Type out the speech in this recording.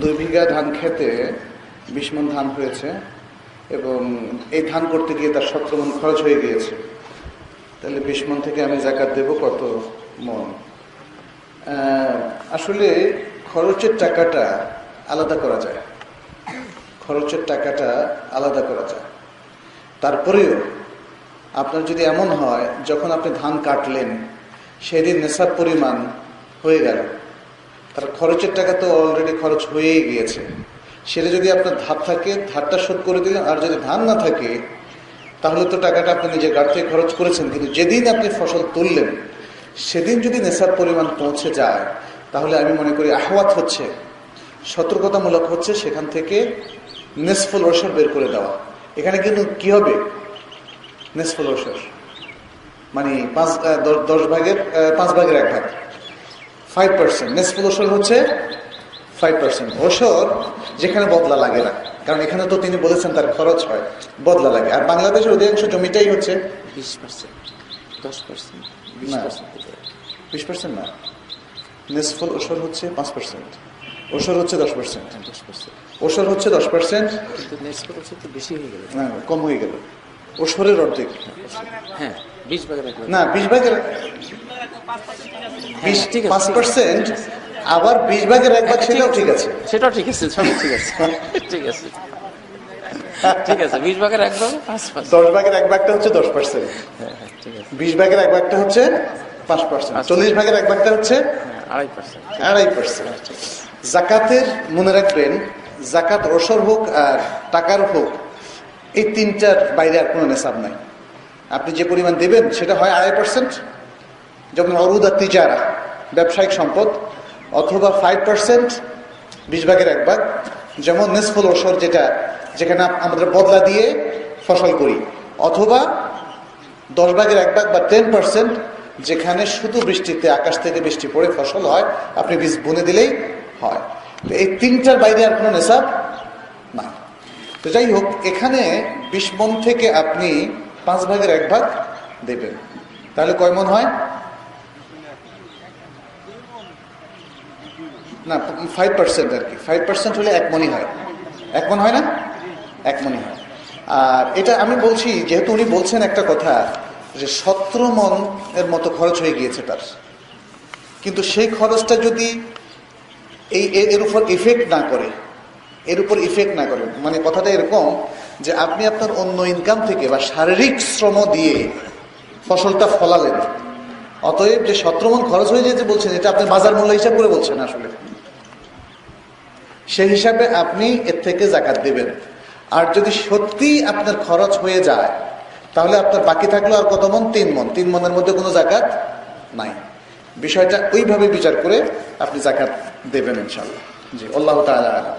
2 বিঘা ধান খেতে 20 মণ ধান হয়েছে এবং এই ধান করতে গিয়ে তার 17 মণ খরচ হয়ে গিয়েছে। তাহলে 20 মণ থেকে আমি যাকাত দেব কত মণ? আসলে খরচের টাকাটা আলাদা করা যায়, খরচের টাকাটা আলাদা করা যায়। তারপরেও আপনার যদি এমন হয় যখন আপনি ধান কাটলেন সেদিন নেশাব পরিমাণ হয়ে গেল, তার খরচের টাকা তো অলরেডি খরচ হয়েই গিয়েছে, সেটা যদি আপনার ধার থাকে ধারটা শোধ করে দিলেন, আর যদি ধান না থাকে তাহলে তো টাকাটা আপনি নিজের গাড়ি থেকে খরচ করেছেন, কিন্তু যেদিন আপনি ফসল তুললেন সেদিন যদি নেশাব পরিমাণ পৌঁছে যায় তাহলে আমি মনে করি আহওয়াত হচ্ছে, সতর্কতামূলক হচ্ছে সেখান থেকে নেসফুল ওশর বের করে দেওয়া। এখানে কিন্তু কি হবে? নেসফুল ওশর মানে 10 ভাগের 5 ভাগের 1 ভাগ, 5%। নেসফুল ওশর হচ্ছে 5%। ওশর যেখানে বদলা লাগে না, কারণ এখানে তো তিনি বলেছেন তার খরচ হয়, বদলা লাগে। আর বাংলাদেশের অধিকাংশ জমিটাই হচ্ছে 20%, 10%, 20% না, নেসফুল ওশর হচ্ছে 5%, ওশর হচ্ছে 10%, ওশর হচ্ছে 10%, কিন্তু নেসফুল ওশর তো বেশি হয়ে গেল, না কম হয়ে গেল, ওশরের অর্ধেক। হ্যাঁ 20 ভাগের 1 ভাগ না 20 ভাগের 5%, আবার 20 ভাগের 1 ভাগ, সেটাও ঠিক আছে, সেটাও ঠিক আছে, সব ঠিক আছে, ঠিক আছে, ঠিক আছে। 20 ভাগের 1 ভাগ 5%, 10 ভাগের 1 ভাগটা হচ্ছে 10%, হ্যাঁ ঠিক আছে। 20 ভাগের 1 ভাগটা হচ্ছে 5%, 40 ভাগের 1 ভাগটা হচ্ছে 2.5%। জাকাতের মনে রাখবেন, জাকাত ওশর হোক আর টাকার হোক, এই তিনটার বাইরে আর কোনো নেশাব নাই। আপনি যে পরিমাণ দেবেন সেটা হয় 2.5%, যেমন অরুদ আর তিজারা ব্যবসায়িক সম্পদ, অথবা 5%, 20 ভাগের 1 ভাগ, যেমন নেসফুল ওশর যেটা যেখানে আমাদের বদলা দিয়ে ফসল করি, অথবা 10 ভাগের 1 ভাগ বা 10%, যেখানে শুধু বৃষ্টিতে আকাশ থেকে বৃষ্টি পড়ে ফসল হয়, আপনি বীজ বুনে দিলেই হয়। তো এই তিনটার বাইরে আর কোনো নেশাব না। তো যাই হোক, এখানে 20 মণ থেকে আপনি 5 ভাগের 1 ভাগ দেবেন, তাহলে কয় মণ হয়? না 5% আর কি, 5% হলে 1 মণই হয়। 1 মণ হয় না? 1 মণই হয়। আর এটা আমি বলছি যেহেতু উনি বলছেন একটা কথা যে 17 মণ এর মতো খরচ হয়ে গিয়েছে তার, কিন্তু সেই খরচটা যদি এর উপর ইফেক্ট না করে, এর উপর ইফেক্ট না করে, মানে কথাটা এরকম যে আপনি আপনার অন্য ইনকাম থেকে বা শারীরিক শ্রম দিয়ে ফসলটা ফলালেন, অতএব যে 17 মণ খরচ হয়ে যেতে বলছেন এটা আপনি বাজার মূল্য হিসাব করে বলছেন, আসলে সেই হিসাবে আপনি এর থেকে যাকাত দেবেন। আর যদি সত্যি আপনার খরচ হয়ে যায় তাহলে আপনার বাকি থাকলো আর কত মণ? 3 মণ। 3 মণের মধ্যে কোনো যাকাত নাই। বিষয়টা ওইভাবে বিচার করে আপনি যাকাত দেবেন ইনশাআল্লাহ। জি, আল্লাহু তাআলা আলাম।